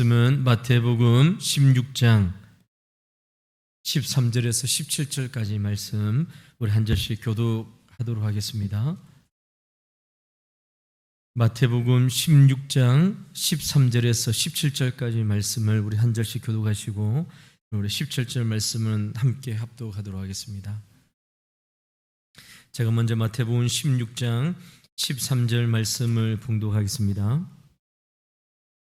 말씀은 마태복음 16장 13절에서 17절까지 말씀 우리 한 절씩 교독하도록 하겠습니다. 마태복음 16장 13절에서 17절까지 말씀을 우리 한 절씩 교독하시고 우리 17절 말씀은 함께 합독하도록 하겠습니다. 제가 먼저 마태복음 16장 13절 말씀을 봉독하겠습니다.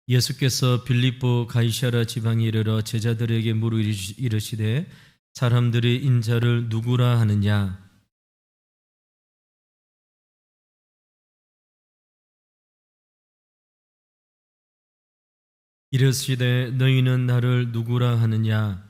예수께서 빌립보 가이사랴 지방에 이르러 제자들에게 물어 이르시되 사람들이 인자를 누구라 하느냐? 이르시되 너희는 나를 누구라 하느냐?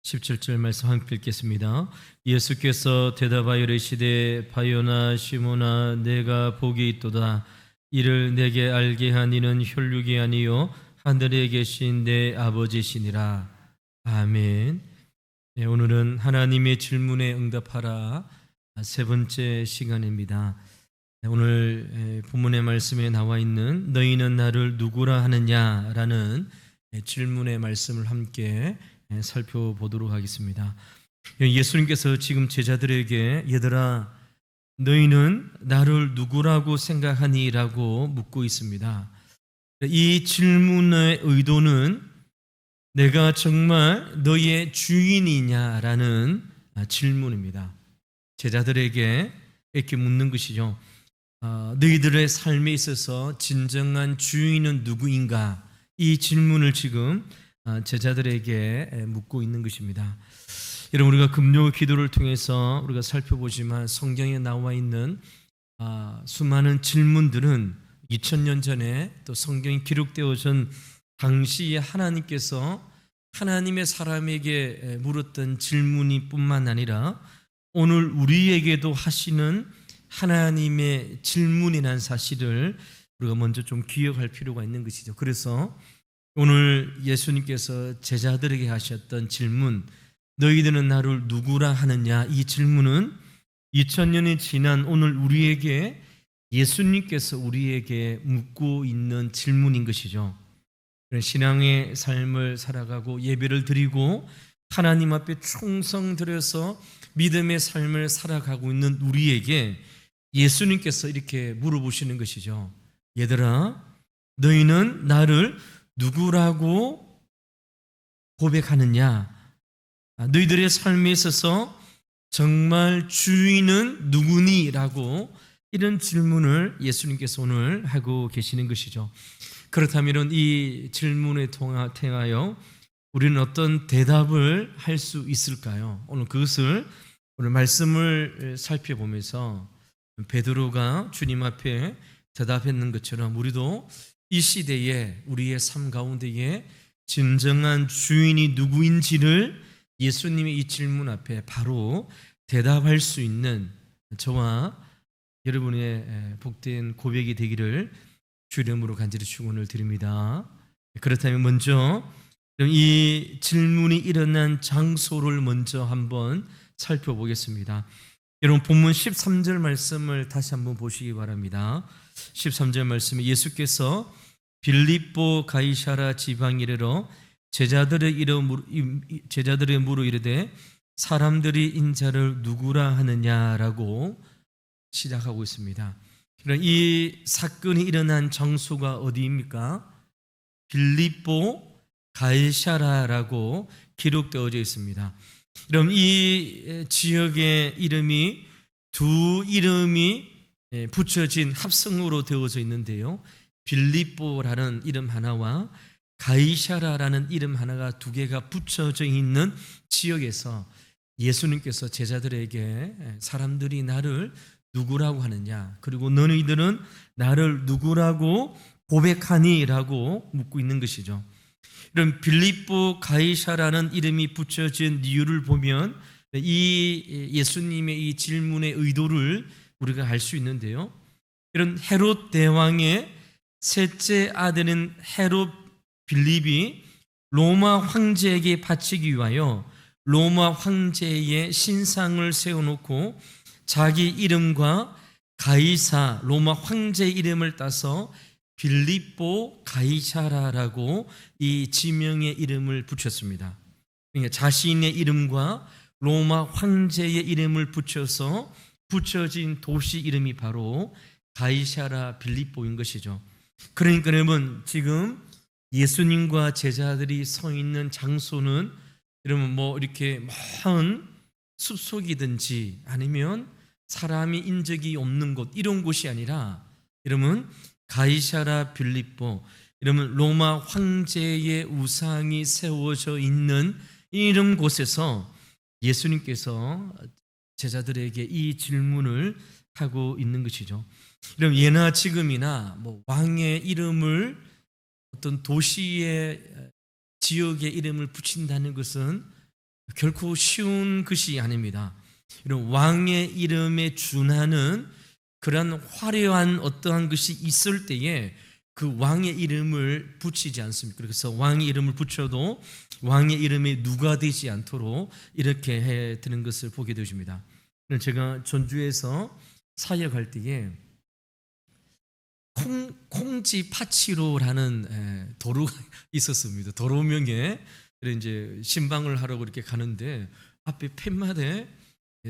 17절 말씀 함께 읽겠습니다. 예수께서 대답하여 이르시되 바요나 시몬아 내가 복이 있도다. 이를 내게 알게 한 이는 혈육이 아니요 하늘에 계신 내 아버지시니라. 아멘. 네, 오늘은 하나님의 질문에 응답하라 세 번째 시간입니다. 오늘 본문의 말씀에 나와 있는 너희는 나를 누구라 하느냐라는 질문의 말씀을 함께 살펴보도록 하겠습니다. 예수님께서 지금 제자들에게 얘들아 너희는 나를 누구라고 생각하니? 라고 묻고 있습니다. 이 질문의 의도는 내가 정말 너희의 주인이냐라는 질문입니다. 제자들에게 이렇게 묻는 것이죠. 너희들의 삶에 있어서 진정한 주인은 누구인가? 이 질문을 지금 제자들에게 묻고 있는 것입니다. 여러분 우리가 금요 기도를 통해서 우리가 살펴보지만 성경에 나와 있는 수많은 질문들은 2000년 전에 또 성경이 기록되어진 당시에 하나님께서 하나님의 사람에게 물었던 질문이 뿐만 아니라 오늘 우리에게도 하시는 하나님의 질문이라는 사실을 우리가 먼저 좀 기억할 필요가 있는 것이죠. 그래서 오늘 예수님께서 제자들에게 하셨던 질문 너희들은 나를 누구라 하느냐 이 질문은 2000년이 지난 오늘 우리에게 예수님께서 우리에게 묻고 있는 질문인 것이죠. 신앙의 삶을 살아가고 예배를 드리고 하나님 앞에 충성 들여서 믿음의 삶을 살아가고 있는 우리에게 예수님께서 이렇게 물어보시는 것이죠. 얘들아 너희는 나를 누구라고 고백하느냐? 너희들의 삶에 있어서 정말 주인은 누구니? 라고 이런 질문을 예수님께서 오늘 하고 계시는 것이죠. 그렇다면 이 질문에 통하여 우리는 어떤 대답을 할 수 있을까요? 오늘 그것을 오늘 말씀을 살펴보면서 베드로가 주님 앞에 대답했는 것처럼 우리도 이 시대에 우리의 삶 가운데에 진정한 주인이 누구인지를 예수님의 이 질문 앞에 바로 대답할 수 있는 저와 여러분의 복된 고백이 되기를 주 이름으로 간절히 축원을 드립니다. 그렇다면 먼저 이 질문이 일어난 장소를 먼저 한번 살펴보겠습니다. 여러분 본문 13절 말씀을 다시 한번 보시기 바랍니다. 13절 말씀에 예수께서 빌립보 가이사랴 지방에 이르러 제자들의 물어 이르되 사람들이 인자를 누구라 하느냐라고 시작하고 있습니다. 이 사건이 일어난 장소가 어디입니까? 빌립보 가이사랴라고 기록되어져 있습니다. 그럼 이 지역의 이름이 두 이름이 붙여진 합성으로 되어져 있는데요. 빌립보라는 이름 하나와 가이사랴라는 이름 하나가 두 개가 붙여져 있는 지역에서 예수님께서 제자들에게 사람들이 나를 누구라고 하느냐 그리고 너희들은 나를 누구라고 고백하니? 라고 묻고 있는 것이죠. 이런 빌립보 가이사랴라는 이름이 붙여진 이유를 보면 이 예수님의 이 질문의 의도를 우리가 알 수 있는데요. 이런 헤롯 대왕의 셋째 아들인 헤롯 빌립이 로마 황제에게 바치기 위하여 로마 황제의 신상을 세워놓고 자기 이름과 가이사 로마 황제 이름을 따서 빌립보 가이사라라고 이 지명의 이름을 붙였습니다. 그러니까 자신의 이름과 로마 황제의 이름을 붙여서 붙여진 도시 이름이 바로 가이사라 빌립보인 것이죠. 그러니까 여러분, 지금 예수님과 제자들이 서 있는 장소는 여러분 뭐 이렇게 먼 숲속이든지 아니면 사람이 인적이 없는 곳, 이런 곳이 아니라 여러분 가이사라 빌립보, 여러분 로마 황제의 우상이 세워져 있는 이런 곳에서 예수님께서 제자들에게 이 질문을 하고 있는 것이죠. 여러분, 예나 지금이나 뭐 왕의 이름을 어떤 도시의 지역의 이름을 붙인다는 것은 결코 쉬운 것이 아닙니다. 이런 왕의 이름에 준하는 그런 화려한 어떠한 것이 있을 때에 그 왕의 이름을 붙이지 않습니까? 그래서 왕의 이름을 붙여도 왕의 이름이 누가 되지 않도록 이렇게 해 드는 것을 보게 되십니다. 제가 전주에서 사역할 때에 콩지파치로라는 도로가 있었습니다. 도로명에 이제 신방을 하려고 이렇게 가는데 앞에 팻말에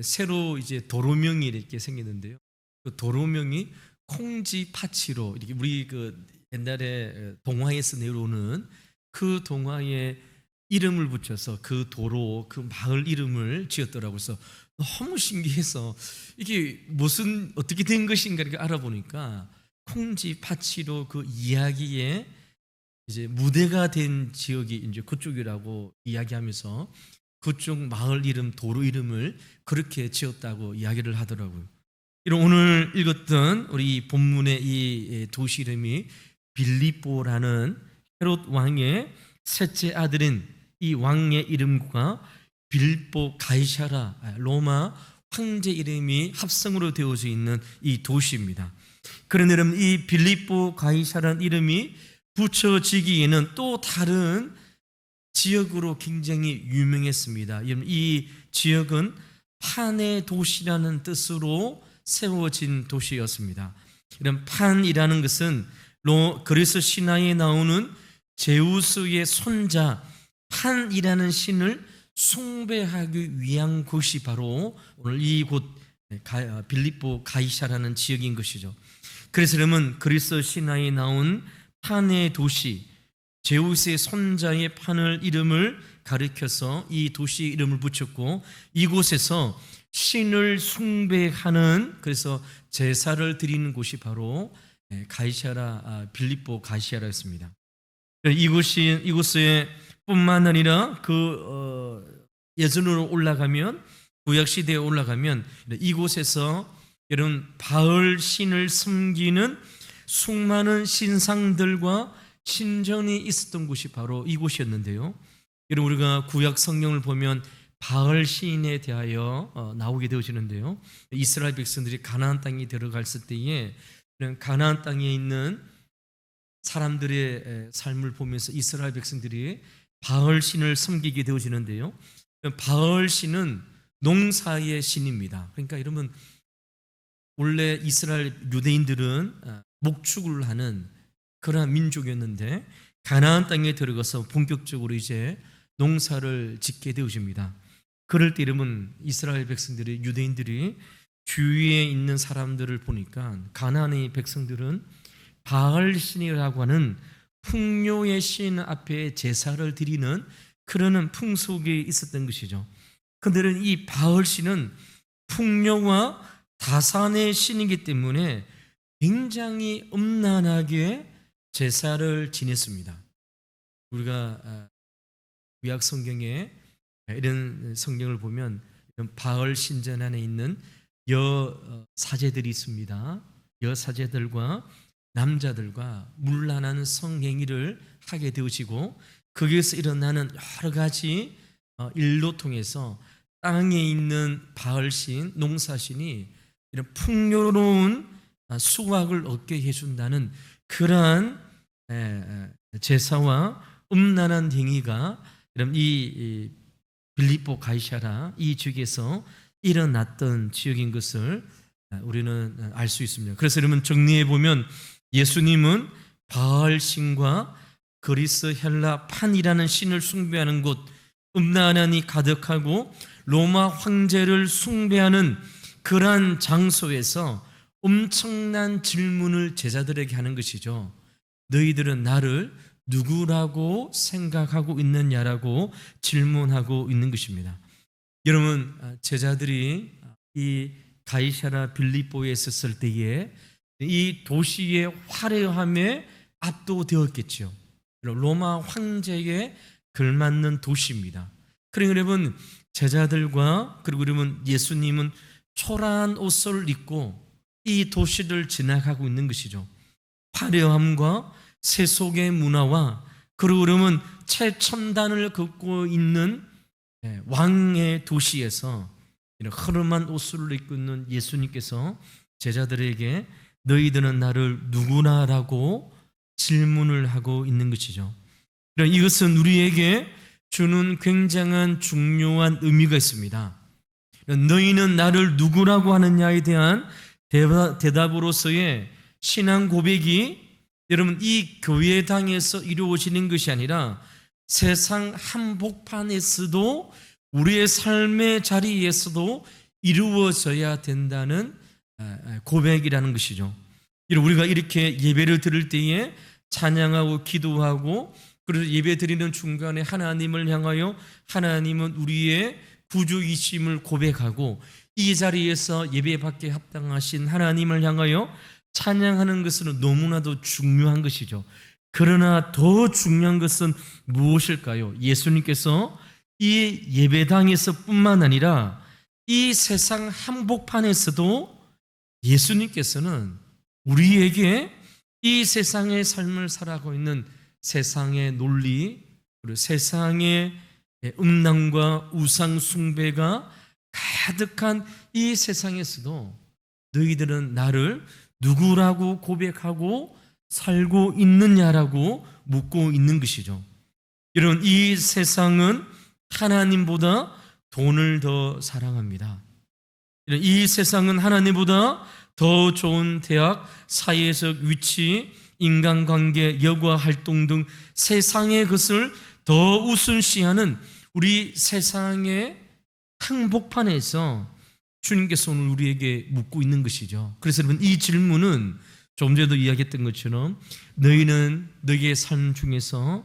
새로 이제 도로명이 이렇게 생기는데요. 그 도로명이 콩지파치로, 이렇게 우리 그 옛날에 동화에서 내려오는 그 동화의 이름을 붙여서 그 도로, 그 마을 이름을 지었더라고요. 그래서 너무 신기해서 이게 무슨 어떻게 된 것인가 이렇게 알아보니까 콩지파치로 그 이야기에 이제 무대가 된 지역이 이제 그쪽이라고 이야기하면서 그쪽 마을 이름, 도로 이름을 그렇게 지었다고 이야기를 하더라고요. 이런 오늘 읽었던 우리 본문의 이 도시 이름이 빌립보라는 헤롯 왕의 셋째 아들인 이 왕의 이름과 빌립보 가이사라 로마 황제 이름이 합성으로 되어져 있는 이 도시입니다. 그런데 여러분, 이 빌립보 가이사라는 이름이 붙여지기에는 또 다른 지역으로 굉장히 유명했습니다. 이 지역은 판의 도시라는 뜻으로 세워진 도시였습니다. 이런 판이라는 것은 그리스 신화에 나오는 제우스의 손자 판이라는 신을 숭배하기 위한 곳이 바로 오늘 이곳 빌립보 가이사라는 지역인 것이죠. 그래서 여러분, 그리스 신화에 나온 판의 도시, 제우스의 손자의 판을 이름을 가리켜서 이 도시 이름을 붙였고, 이곳에서 신을 숭배하는, 그래서 제사를 드리는 곳이 바로 가이사라, 빌립보 가이사라였습니다. 이곳에 뿐만 아니라 예전으로 올라가면, 구약 시대에 올라가면 이곳에서 이런 바알 신을 섬기는 수많은 신상들과 신전이 있었던 곳이 바로 이곳이었는데요. 여러분, 우리가 구약 성경을 보면 바알 신에 대하여 나오게 되어지는데요. 이스라엘 백성들이 가나안 땅에 들어갔을 때에 가나안 땅에 있는 사람들의 삶을 보면서 이스라엘 백성들이 바알 신을 섬기게 되어지는데요. 바알 신은 농사의 신입니다. 그러니까 여러분, 원래 이스라엘 유대인들은 목축을 하는 그러한 민족이었는데 가나안 땅에 들어가서 본격적으로 이제 농사를 짓게 되어집니다. 그럴 때 여러분, 이스라엘 백성들이, 유대인들이 주위에 있는 사람들을 보니까 가나안의 백성들은 바알 신이라고 하는 풍요의 신 앞에 제사를 드리는 그러는 풍속이 있었던 것이죠. 그들은 이 바알 신은 풍요와 다산의 신이기 때문에 굉장히 음란하게 제사를 지냈습니다. 우리가 구약 성경에 이런 성경을 보면 바알 신전 안에 있는 여사제들이 있습니다. 여사제들과 남자들과 문란한 성행위를 하게 되어지고, 거기에서 일어나는 여러 가지 일로 통해서 땅에 있는 바알신, 농사신이 이런 풍요로운 수확을 얻게 해준다는 그러한 제사와 음란한 행위가 이 빌립보 가이사라 이 지역에서 일어났던 지역인 것을 우리는 알 수 있습니다. 그래서 여러분 정리해 보면 예수님은 바알 신과 그리스 헬라 판이라는 신을 숭배하는 곳, 음란한이 가득하고 로마 황제를 숭배하는 그러한 장소에서 엄청난 질문을 제자들에게 하는 것이죠. 너희들은 나를 누구라고 생각하고 있느냐라고 질문하고 있는 것입니다. 여러분, 제자들이 이 가이사랴 빌립보에 있었을 때에 이 도시의 화려함에 압도되었겠죠. 로마 황제에 걸맞는 도시입니다. 그러니까 여러분, 제자들과 그리고 여러분 예수님은 초라한 옷을 입고 이 도시를 지나가고 있는 것이죠. 화려함과 세속의 문화와 그리고 그러면 최첨단을 걷고 있는 왕의 도시에서 이런 흐름한 옷을 입고 있는 예수님께서 제자들에게 너희들은 나를 누구나라고 질문을 하고 있는 것이죠. 이것은 우리에게 주는 굉장한 중요한 의미가 있습니다. 너희는 나를 누구라고 하느냐에 대한 대답으로서의 신앙 고백이 여러분 이 교회당에서 이루어지는 것이 아니라 세상 한복판에서도 우리의 삶의 자리에서도 이루어져야 된다는 고백이라는 것이죠. 우리가 이렇게 예배를 드릴 때에 찬양하고 기도하고 그래서 예배 드리는 중간에 하나님을 향하여 하나님은 우리의 구주이심을 고백하고 이 자리에서 예배받게 합당하신 하나님을 향하여 찬양하는 것은 너무나도 중요한 것이죠. 그러나 더 중요한 것은 무엇일까요? 예수님께서 이 예배당에서 뿐만 아니라 이 세상 한복판에서도 예수님께서는 우리에게 이 세상의 삶을 살아가고 있는 세상의 논리 그리고 세상의 음란과 우상 숭배가 가득한 이 세상에서도 너희들은 나를 누구라고 고백하고 살고 있느냐라고 묻고 있는 것이죠. 여러분, 이 세상은 하나님보다 돈을 더 사랑합니다. 이 세상은 하나님보다 더 좋은 대학, 사회적 위치, 인간관계, 여가 활동 등 세상의 것을 더 우선시하는 우리 세상의 한복판에서 주님께서 오늘 우리에게 묻고 있는 것이죠. 그래서 여러분 이 질문은 좀 전에도 이야기했던 것처럼 너희는 너희의 삶 중에서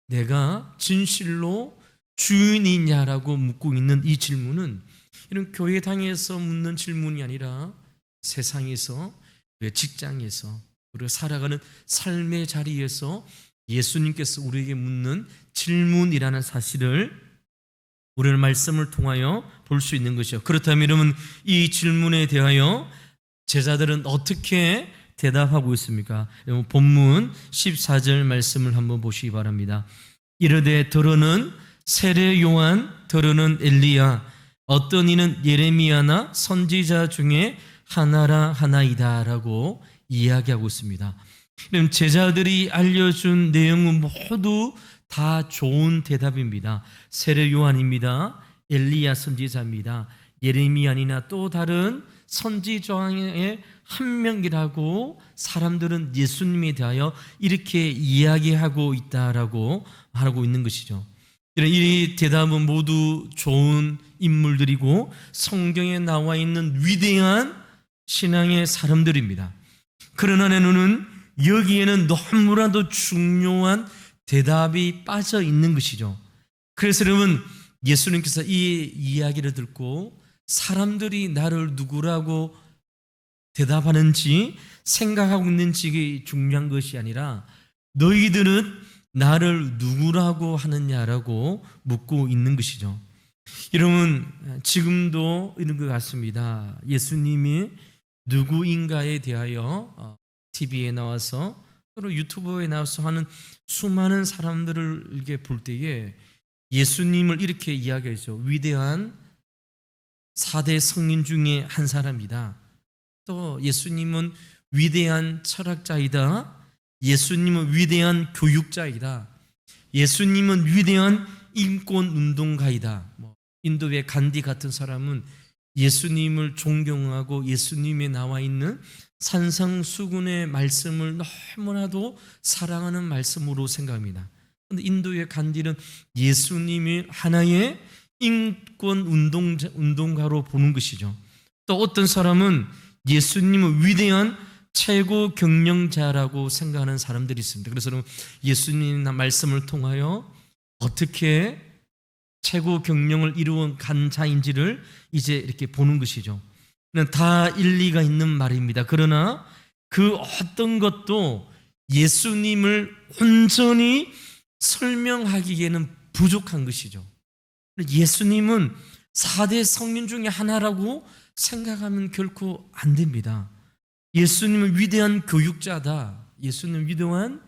내가 진실로 주인이냐라고 묻고 있는 이 질문은 이런 교회당에서 묻는 질문이 아니라 세상에서 직장에서 우리가 살아가는 삶의 자리에서 예수님께서 우리에게 묻는 질문이라는 사실을 오늘 말씀을 통하여 볼 수 있는 것이죠. 그렇다면 여러분 이 질문에 대하여 제자들은 어떻게 대답하고 있습니까? 본문 14절 말씀을 한번 보시기 바랍니다. 이르되 더러는 세례 요한, 더러는 엘리야, 어떤 이는 예레미야나 선지자 중에 하나라 하나이다 라고 이야기하고 있습니다. 제자들이 알려준 내용은 모두 다 좋은 대답입니다. 세례 요한입니다. 엘리야 선지자입니다. 예레미야나 또 다른 선지자의 한 명이라고 사람들은 예수님에 대하여 이렇게 이야기하고 있다라고 하고 있는 것이죠. 이 대답은 모두 좋은 인물들이고 성경에 나와 있는 위대한 신앙의 사람들입니다. 그러나 너는 여기에는 너무나도 중요한 대답이 빠져 있는 것이죠. 그래서 여러분 예수님께서 이 이야기를 듣고 사람들이 나를 누구라고 대답하는지 생각하고 있는지 중요한 것이 아니라 너희들은 나를 누구라고 하느냐라고 묻고 있는 것이죠. 여러분 지금도 이런 것 같습니다. 예수님이 누구인가에 대하여 TV에 나와서 또는 유튜브에 나와서 하는 수많은 사람들을 이렇게 볼 때에 예수님을 이렇게 이야기하죠. 위대한 4대 성인 중에 한 사람이다. 또 예수님은 위대한 철학자이다. 예수님은 위대한 교육자이다. 예수님은 위대한 인권운동가이다. 인도의 간디 같은 사람은 예수님을 존경하고 예수님에 나와 있는 산상수훈의 말씀을 너무나도 사랑하는 말씀으로 생각합니다. 그런데 인도의 간디는 예수님이 하나의 인권 운동가로 보는 것이죠. 또 어떤 사람은 예수님을 위대한 최고 경영자라고 생각하는 사람들이 있습니다. 그래서 예수님 말씀을 통하여 어떻게 최고 경영을 이루어간 자인지를 이제 이렇게 보는 것이죠. 다 일리가 있는 말입니다. 그러나 그 어떤 것도 예수님을 온전히 설명하기에는 부족한 것이죠. 예수님은 4대 성인 중에 하나라고 생각하면 결코 안 됩니다. 예수님은 위대한 교육자다, 예수님은 위대한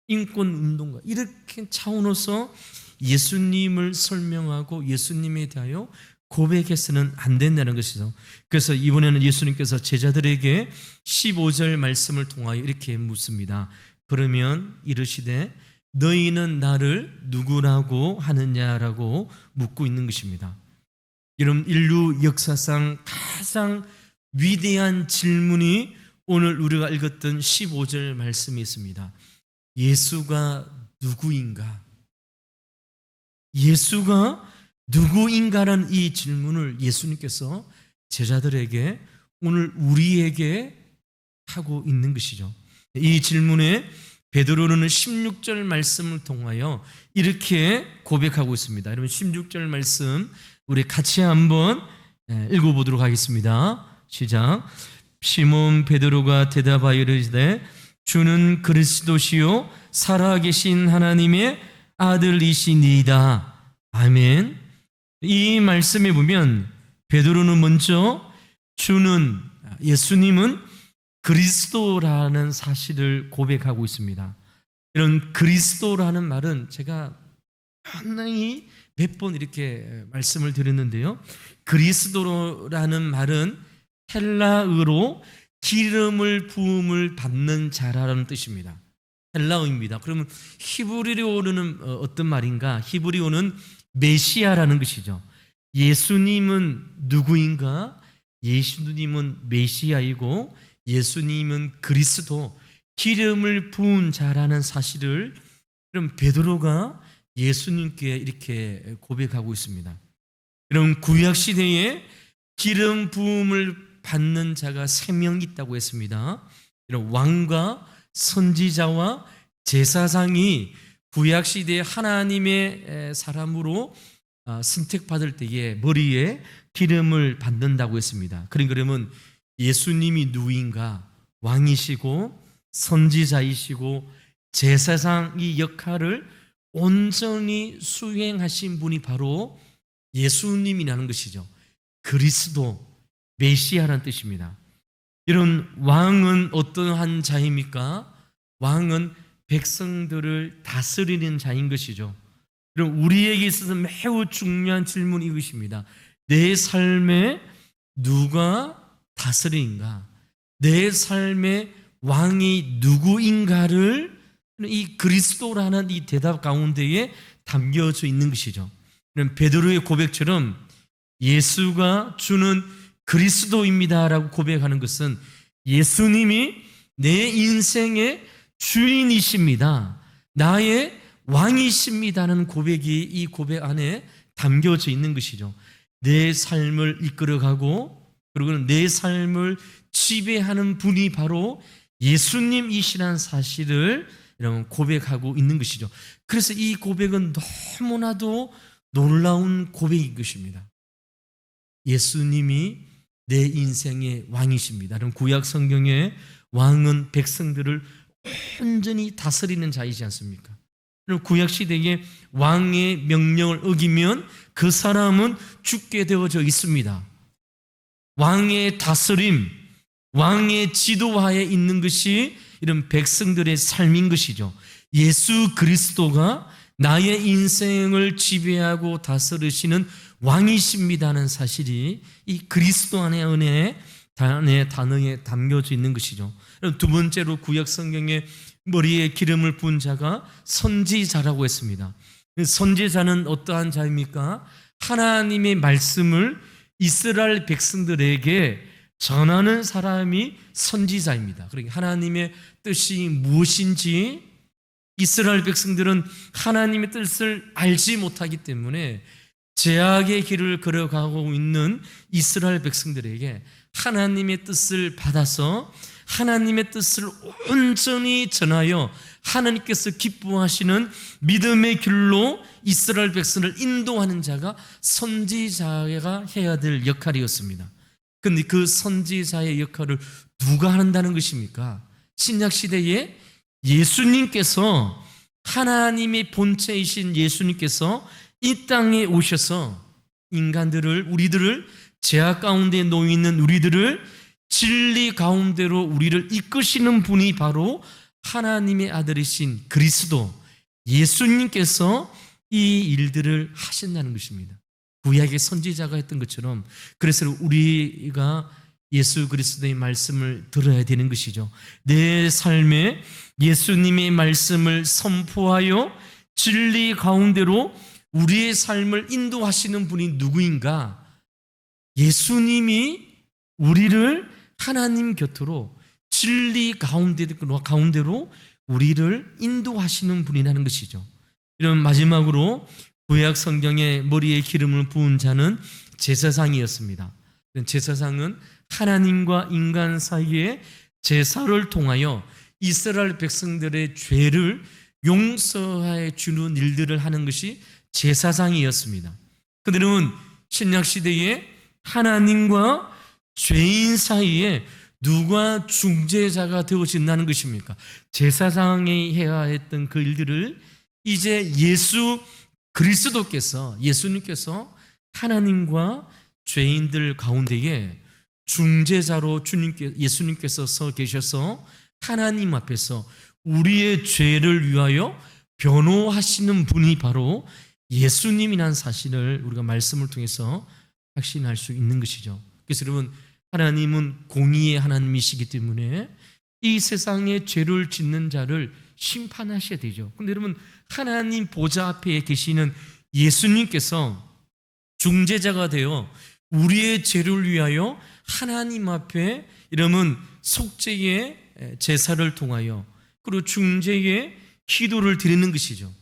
인권운동가, 이렇게 차원에서 예수님을 설명하고 예수님에 대하여 고백해서는 안 된다는 것이죠. 그래서 이번에는 예수님께서 제자들에게 15절 말씀을 통하여 이렇게 묻습니다. 그러면 이르시되 너희는 나를 누구라고 하느냐라고 묻고 있는 것입니다. 여러분, 인류 역사상 가장 위대한 질문이 오늘 우리가 읽었던 15절 말씀이 있습니다. 예수가 누구인가? 예수가 누구인가라는 이 질문을 예수님께서 제자들에게 오늘 우리에게 하고 있는 것이죠. 이 질문에 베드로는 16절 말씀을 통하여 이렇게 고백하고 있습니다. 여러분, 16절 말씀 우리 같이 한번 읽어보도록 하겠습니다. 시작. 시몬 베드로가 대답하여 이르시되 주는 그리스도시요 살아계신 하나님의 아들이시니이다. 아멘. 이 말씀에 보면 베드로는 먼저 주는, 예수님은 그리스도라는 사실을 고백하고 있습니다. 이런 그리스도라는 말은 제가 상당히 몇 번 이렇게 말씀을 드렸는데요, 그리스도라는 말은 헬라어로 기름을 부음을 받는 자라는 뜻입니다. 헬라어입니다. 그러면 히브리어로는 어떤 말인가? 히브리어는 메시아라는 것이죠. 예수님은 누구인가? 예수님은 메시아이고 예수님은 그리스도, 기름을 부은 자라는 사실을 그럼 베드로가 예수님께 이렇게 고백하고 있습니다. 그럼 구약 시대에 기름 부음을 받는 자가 3명 있다고 했습니다. 이런 왕과 선지자와 제사장이 구약 시대에 하나님의 사람으로 선택받을 때에 머리에 기름을 받는다고 했습니다. 그러면 예수님이 누구인가? 왕이시고 선지자이시고 제사장 이 역할을 온전히 수행하신 분이 바로 예수님이라는 것이죠. 그리스도, 메시아라는 뜻입니다. 이런 왕은 어떠한 자입니까? 왕은 백성들을 다스리는 자인 것이죠. 그럼 우리에게 있어서 매우 중요한 질문이 이것입니다. 내 삶에 누가 다스리는가? 내 삶의 왕이 누구인가를 이 그리스도라는 이 대답 가운데에 담겨져 있는 것이죠. 베드로의 고백처럼 예수가 주는 그리스도입니다라고 고백하는 것은 예수님이 내 인생의 주인이십니다, 나의 왕이십니다는 고백이 이 고백 안에 담겨져 있는 것이죠. 내 삶을 이끌어가고 그리고 내 삶을 지배하는 분이 바로 예수님이시라는 사실을 여러분 고백하고 있는 것이죠. 그래서 이 고백은 너무나도 놀라운 고백인 것입니다. 예수님이 내 인생의 왕이십니다. 그럼 구약 성경의 왕은 백성들을 온전히 다스리는 자이지 않습니까? 그럼 구약 시대에 왕의 명령을 어기면 그 사람은 죽게 되어져 있습니다. 왕의 다스림, 왕의 지도하에 있는 것이 이런 백성들의 삶인 것이죠. 예수 그리스도가 나의 인생을 지배하고 다스리시는 왕이십니다는 사실이 이 그리스도 안의 은혜의 단어에 담겨져 있는 것이죠. 두 번째로 구약 성경에 머리에 기름을 부은 자가 선지자라고 했습니다. 선지자는 어떠한 자입니까? 하나님의 말씀을 이스라엘 백성들에게 전하는 사람이 선지자입니다. 그러니까 하나님의 뜻이 무엇인지 이스라엘 백성들은 하나님의 뜻을 알지 못하기 때문에 죄악의 길을 걸어가고 있는 이스라엘 백성들에게 하나님의 뜻을 받아서 하나님의 뜻을 온전히 전하여 하나님께서 기뻐하시는 믿음의 길로 이스라엘 백성을 인도하는 자가 선지자가 해야 될 역할이었습니다. 그런데 그 선지자의 역할을 누가 한다는 것입니까? 신약시대에 예수님께서, 하나님의 본체이신 예수님께서 이 땅에 오셔서 인간들을, 우리들을, 죄악 가운데 놓여 있는 우리들을 진리 가운데로 우리를 이끄시는 분이 바로 하나님의 아들이신 그리스도 예수님께서 이 일들을 하신다는 것입니다. 구약의 선지자가 했던 것처럼, 그래서 우리가 예수 그리스도의 말씀을 들어야 되는 것이죠. 내 삶에 예수님의 말씀을 선포하여 진리 가운데로 우리의 삶을 인도하시는 분이 누구인가? 예수님이 우리를 하나님 곁으로 진리 가운데로 우리를 인도하시는 분이라는 것이죠. 이런 마지막으로 구약 성경에 머리에 기름을 부은 자는 제사장이었습니다. 제사장은 하나님과 인간 사이에 제사를 통하여 이스라엘 백성들의 죄를 용서해 주는 일들을 하는 것이 제사장이었습니다. 그들은 신약 시대에 하나님과 죄인 사이에 누가 중재자가 되어진다는 것입니까? 제사장이 해야 했던 그 일들을 이제 예수님께서 하나님과 죄인들 가운데에 중재자로 예수님께서 서 계셔서 하나님 앞에서 우리의 죄를 위하여 변호하시는 분이 바로 예수님이라는 사실을 우리가 말씀을 통해서 확신할 수 있는 것이죠. 그래서 여러분, 하나님은 공의의 하나님이시기 때문에 이 세상에 죄를 짓는 자를 심판하셔야 되죠. 그런데 여러분, 하나님 보좌 앞에 계시는 예수님께서 중재자가 되어 우리의 죄를 위하여 하나님 앞에 이러면 속죄의 제사를 통하여 그리고 중재의 기도를 드리는 것이죠.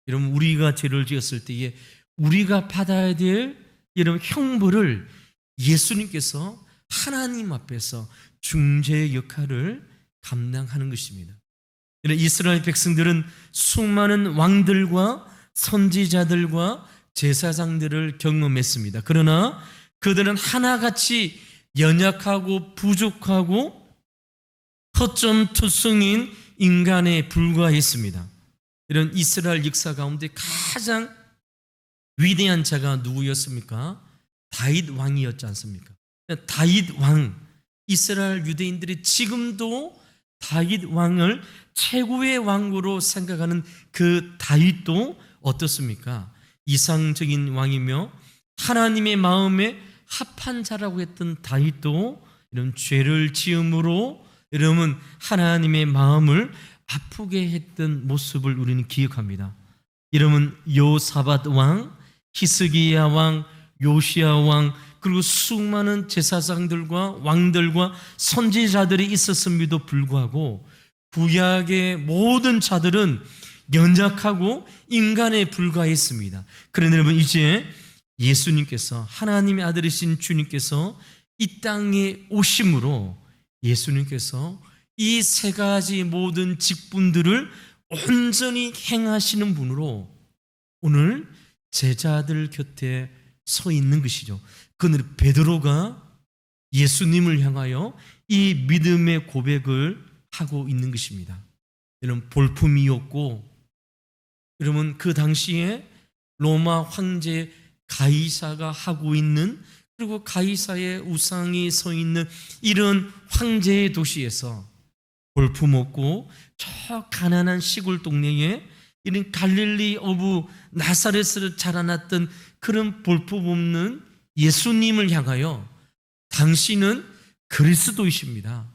여러분, 우리가 죄를 지었을 때에 우리가 받아야 될 이런 형벌을 예수님께서 하나님 앞에서 중재의 역할을 감당하는 것입니다. 이스라엘 백성들은 수많은 왕들과 선지자들과 제사장들을 경험했습니다. 그러나 그들은 하나같이 연약하고 부족하고 허점투성인 인간에 불과했습니다. 이런 이스라엘 역사 가운데 가장 위대한 자가 누구였습니까? 다윗 왕이었지 않습니까? 다윗 왕, 이스라엘 유대인들이 지금도 다윗 왕을 최고의 왕으로 생각하는 그 다윗도 어떻습니까? 이상적인 왕이며 하나님의 마음에 합한 자라고 했던 다윗도 이런 죄를 지음으로 여러분 하나님의 마음을 아프게 했던 모습을 우리는 기억합니다. 여러분, 요사밧 왕, 히스기야 왕, 요시야 왕, 그리고 수많은 제사장들과 왕들과 선지자들이 있었음에도 불구하고 구약의 모든 자들은 연약하고 인간에 불과했습니다. 그런데 여러분, 이제 예수님께서, 하나님의 아들이신 주님께서 이 땅에 오심으로 예수님께서 이 세 가지 모든 직분들을 온전히 행하시는 분으로 오늘 제자들 곁에 서 있는 것이죠. 그는 베드로가 예수님을 향하여 이 믿음의 고백을 하고 있는 것입니다. 여러분, 볼품이었고, 여러분 그 당시에 로마 황제 가이사가 하고 있는, 그리고 가이사의 우상이 서 있는 이런 황제의 도시에서 볼품없고 저 가난한 시골 동네에 이런 갈릴리 오브 나사렛으로 자라났던 그런 볼품없는 예수님을 향하여 당신은 그리스도이십니다.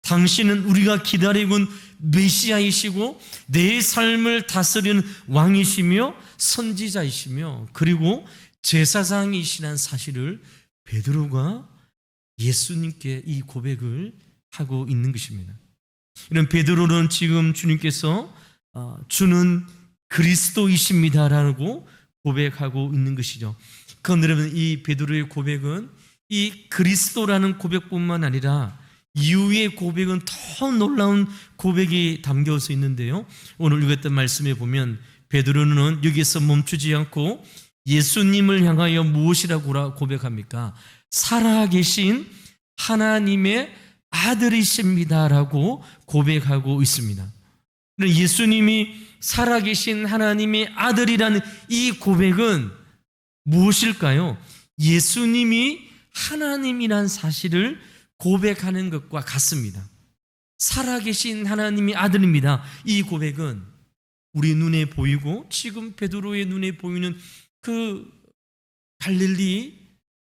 당신은 우리가 기다리고 있는 메시아이시고 내 삶을 다스리는 왕이시며 선지자이시며 그리고 제사장이시라는 사실을 베드로가 예수님께 이 고백을 하고 있는 것입니다. 이런 베드로는 지금 주님께서 주는 그리스도이십니다라고 고백하고 있는 것이죠. 그런데 여러분, 이 베드로의 고백은 이 그리스도라는 고백뿐만 아니라 이후의 고백은 더 놀라운 고백이 담겨져 있는데요. 오늘 읽었던 말씀에 보면 베드로는 여기서 멈추지 않고 예수님을 향하여 무엇이라고 고백합니까? 살아계신 하나님의 아들이십니다라고 고백하고 있습니다. 예수님이 살아계신 하나님의 아들이라는 이 고백은 무엇일까요? 예수님이 하나님이란 사실을 고백하는 것과 같습니다. 살아계신 하나님의 아들입니다. 이 고백은 우리 눈에 보이고 지금 베드로의 눈에 보이는 그 갈릴리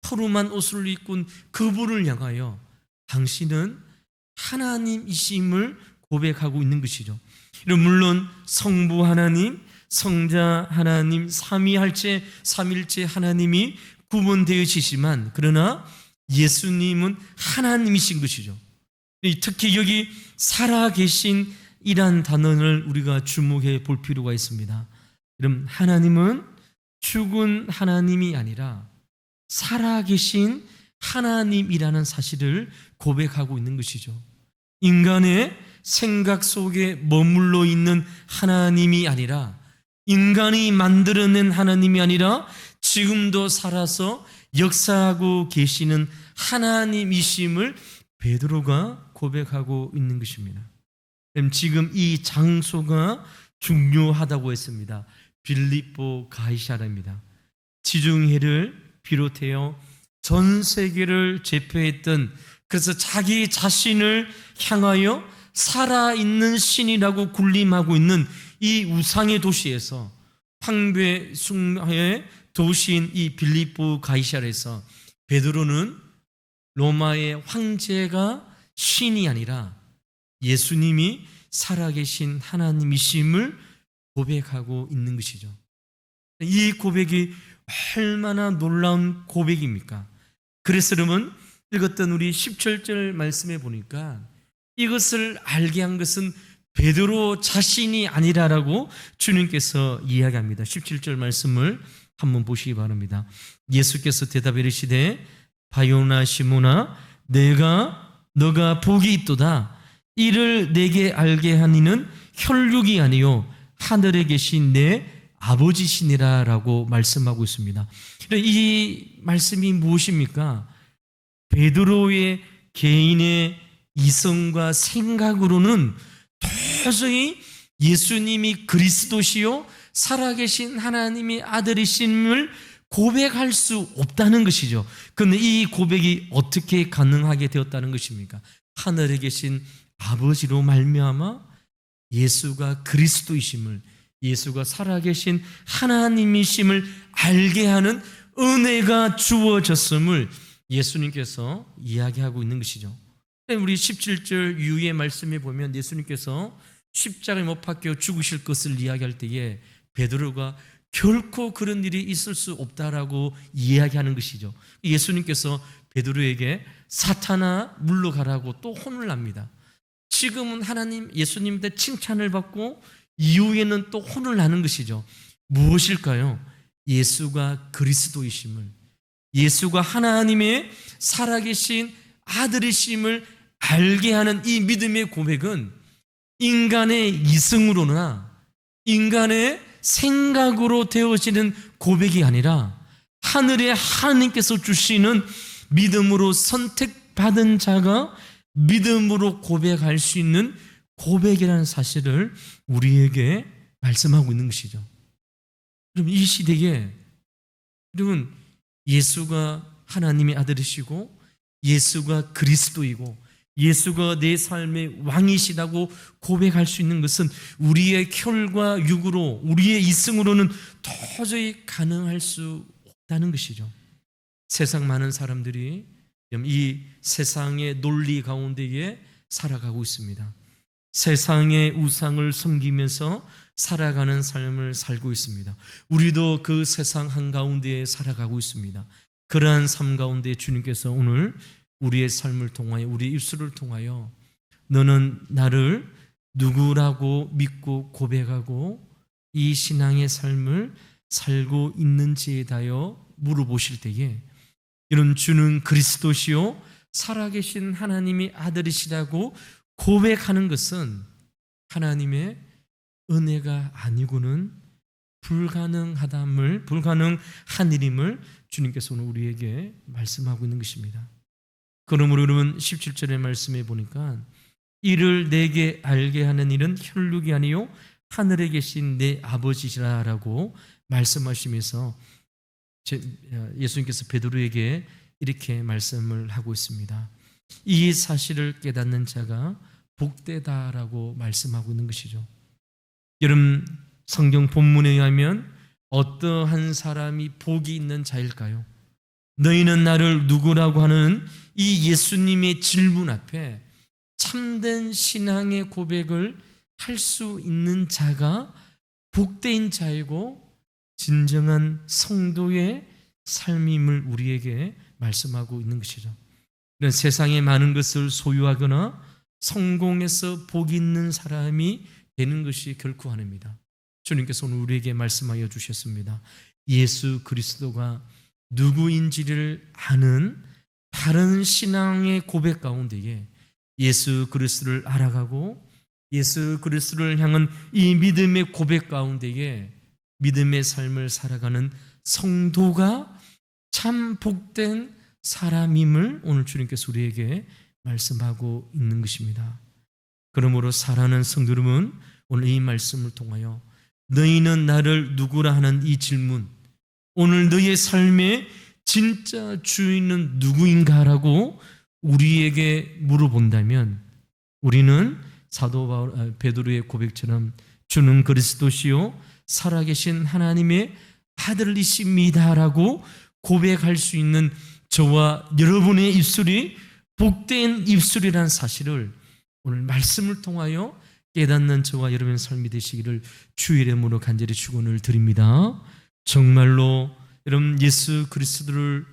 허름한 옷을 입고 그분을 향하여 당신은 하나님이심을 고백하고 있는 것이죠. 물론 성부 하나님, 성자 하나님, 삼위일체 하나님이 구분되어지지만 그러나 예수님은 하나님이신 것이죠. 특히 여기 살아계신 이란 단어를 우리가 주목해 볼 필요가 있습니다. 그럼 하나님은 죽은 하나님이 아니라 살아계신 하나님이라는 사실을 고백하고 있는 것이죠. 인간의 생각 속에 머물러 있는 하나님이 아니라, 인간이 만들어낸 하나님이 아니라 지금도 살아서 역사하고 계시는 하나님이심을 베드로가 고백하고 있는 것입니다. 지금 이 장소가 중요하다고 했습니다. 빌립보 가이사라입니다. 지중해를 비롯해요 전 세계를 제패했던, 그래서 자기 자신을 향하여 살아있는 신이라고 군림하고 있는 이 우상의 도시에서, 황배 숭배의 도시인 이 빌립보 가이사라에서 베드로는 로마의 황제가 신이 아니라 예수님이 살아계신 하나님이심을 고백하고 있는 것이죠. 이 고백이 얼마나 놀라운 고백입니까? 그래서 여러분, 읽었던 우리 17절 말씀에 보니까 이것을 알게 한 것은 베드로 자신이 아니라라고 주님께서 이야기합니다. 17절 말씀을 한번 보시기 바랍니다. 예수께서 대답해 이르시되 바요나 시몬아, 너가 복이 있도다. 이를 내게 알게 하니는 혈육이 아니요 하늘에 계신 내 아버지시니라 라고 말씀하고 있습니다. 이 말씀이 무엇입니까? 베드로의 개인의 이성과 생각으로는 도저히 예수님이 그리스도시요 살아계신 하나님의 아들이심을 고백할 수 없다는 것이죠. 그런데 이 고백이 어떻게 가능하게 되었다는 것입니까? 하늘에 계신 아버지로 말미암아 예수가 그리스도이심을, 예수가 살아계신 하나님이심을 알게 하는 은혜가 주어졌음을 예수님께서 이야기하고 있는 것이죠. 우리 17절 이후의 말씀에 보면 예수님께서 십자가에 못 박혀 죽으실 것을 이야기할 때에 베드로가 결코 그런 일이 있을 수 없다라고 이야기하는 것이죠. 예수님께서 베드로에게 사탄아 물러가라고 또 혼을 납니다. 지금은 예수님한테 칭찬을 받고 이후에는 또 혼을 나는 것이죠. 무엇일까요? 예수가 그리스도이심을, 예수가 하나님의 살아계신 아들이심을 알게 하는 이 믿음의 고백은 인간의 이성으로나 인간의 생각으로 되어지는 고백이 아니라 하늘의 하나님께서 주시는 믿음으로 선택받은 자가 믿음으로 고백할 수 있는 고백이라는 사실을 우리에게 말씀하고 있는 것이죠. 그럼 이 시대에 여러분, 예수가 하나님의 아들이시고 예수가 그리스도이고 예수가 내 삶의 왕이시라고 고백할 수 있는 것은 우리의 혈과 육으로, 우리의 이성으로는 도저히 가능할 수 없다는 것이죠. 세상 많은 사람들이 이 세상의 논리 가운데에 살아가고 있습니다. 세상의 우상을 섬기면서 살아가는 삶을 살고 있습니다. 우리도 그 세상 한가운데에 살아가고 있습니다. 그러한 삶 가운데 주님께서 오늘 우리의 삶을 통하여, 우리의 입술을 통하여 너는 나를 누구라고 믿고 고백하고 이 신앙의 삶을 살고 있는지에 대하여 물어보실 때에 이런 주는 그리스도시요 살아계신 하나님의 아들이시라고 고백하는 것은 하나님의 은혜가 아니고는 불가능한 일임을 주님께서 오늘 우리에게 말씀하고 있는 것입니다. 그러므로 여러분 17절의 말씀에 보니까 이를 내게 알게 하는 일은 혈육이 아니요 하늘에 계신 내 아버지시라라고 말씀하시면서 예수님께서 베드로에게 이렇게 말씀을 하고 있습니다. 이 사실을 깨닫는 자가 복되다라고 말씀하고 있는 것이죠. 여러분 성경 본문에 의하면 어떠한 사람이 복이 있는 자일까요? 너희는 나를 누구라고 하는 이 예수님의 질문 앞에 참된 신앙의 고백을 할 수 있는 자가 복된 자이고 진정한 성도의 삶임을 우리에게 말씀하고 있는 것이죠. 이런 세상에 많은 것을 소유하거나 성공해서 복 있는 사람이 되는 것이 결코 아닙니다. 주님께서 오늘 우리에게 말씀하여 주셨습니다. 예수 그리스도가 누구인지를 아는 바른 신앙의 고백 가운데에 예수 그리스도를 알아가고 예수 그리스도를 향한 이 믿음의 고백 가운데에 믿음의 삶을 살아가는 성도가 참 복된 사람임을 오늘 주님께서 우리에게 말씀하고 있는 것입니다. 그러므로 사랑하는 성도 여러분, 오늘 이 말씀을 통하여 너희는 나를 누구라 하는 이 질문, 오늘 너희의 삶의 진짜 주인은 누구인가라고 우리에게 물어본다면 우리는 사도 베드로의 고백처럼 주는 그리스도시요 살아계신 하나님의 아들이십니다라고 고백할 수 있는 저와 여러분의 입술이 복된 입술이라는 사실을 오늘 말씀을 통하여 깨닫는 저와 여러분의 삶이 되시기를 주의 이름으로 간절히 축원을 드립니다. 정말로 여러분 예수 그리스도를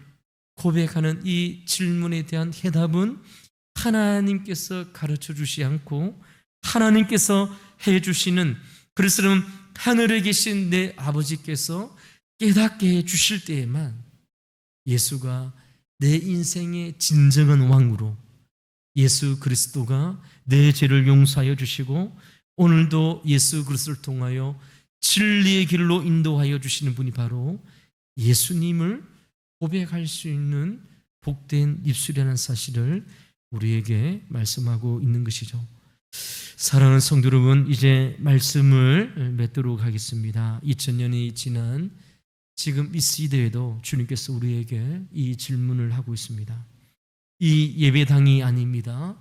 고백하는 이 질문에 대한 해답은 하나님께서 가르쳐 주시지 않고 하나님께서 해주시는, 그래서 하늘에 계신 내 아버지께서 깨닫게 해주실 때에만 예수가 내 인생의 진정한 왕으로, 예수 그리스도가 내 죄를 용서하여 주시고 오늘도 예수 그리스도를 통하여 진리의 길로 인도하여 주시는 분이 바로 예수님을 고백할 수 있는 복된 입술이라는 사실을 우리에게 말씀하고 있는 것이죠. 사랑하는 성도 여러분, 이제 말씀을 맺도록 하겠습니다. 2000년이 지난 지금 이 시대에도 주님께서 우리에게 이 질문을 하고 있습니다. 이 예배당이 아닙니다.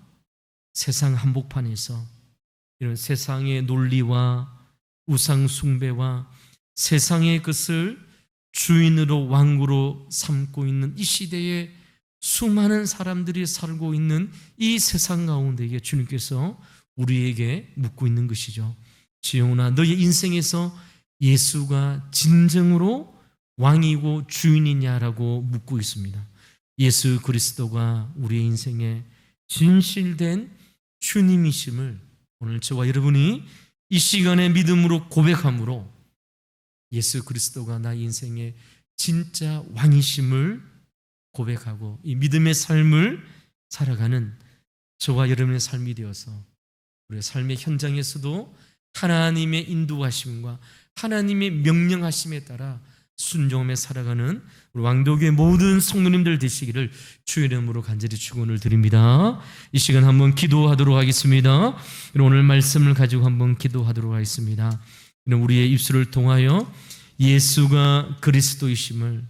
세상 한복판에서 이런 세상의 논리와 우상 숭배와 세상의 것을 주인으로 왕으로 삼고 있는 이 시대에 수많은 사람들이 살고 있는 이 세상 가운데에 주님께서 우리에게 묻고 있는 것이죠. 지용아, 너의 인생에서 예수가 진정으로 왕이고 주인이냐라고 묻고 있습니다. 예수 그리스도가 우리의 인생에 진실된 주님이심을 오늘 저와 여러분이 이 시간에 믿음으로 고백함으로 예수 그리스도가 나의 인생의 진짜 왕이심을 고백하고 이 믿음의 삶을 살아가는 저와 여러분의 삶이 되어서 우리의 삶의 현장에서도 하나님의 인도하심과 하나님의 명령하심에 따라 순종하며 살아가는 우리 왕도교의 모든 성도님들 되시기를 주의 이름으로 간절히 축원을 드립니다. 이 시간 한번 기도하도록 하겠습니다. 오늘 말씀을 가지고 한번 기도하도록 하겠습니다. 우리의 입술을 통하여 예수가 그리스도이심을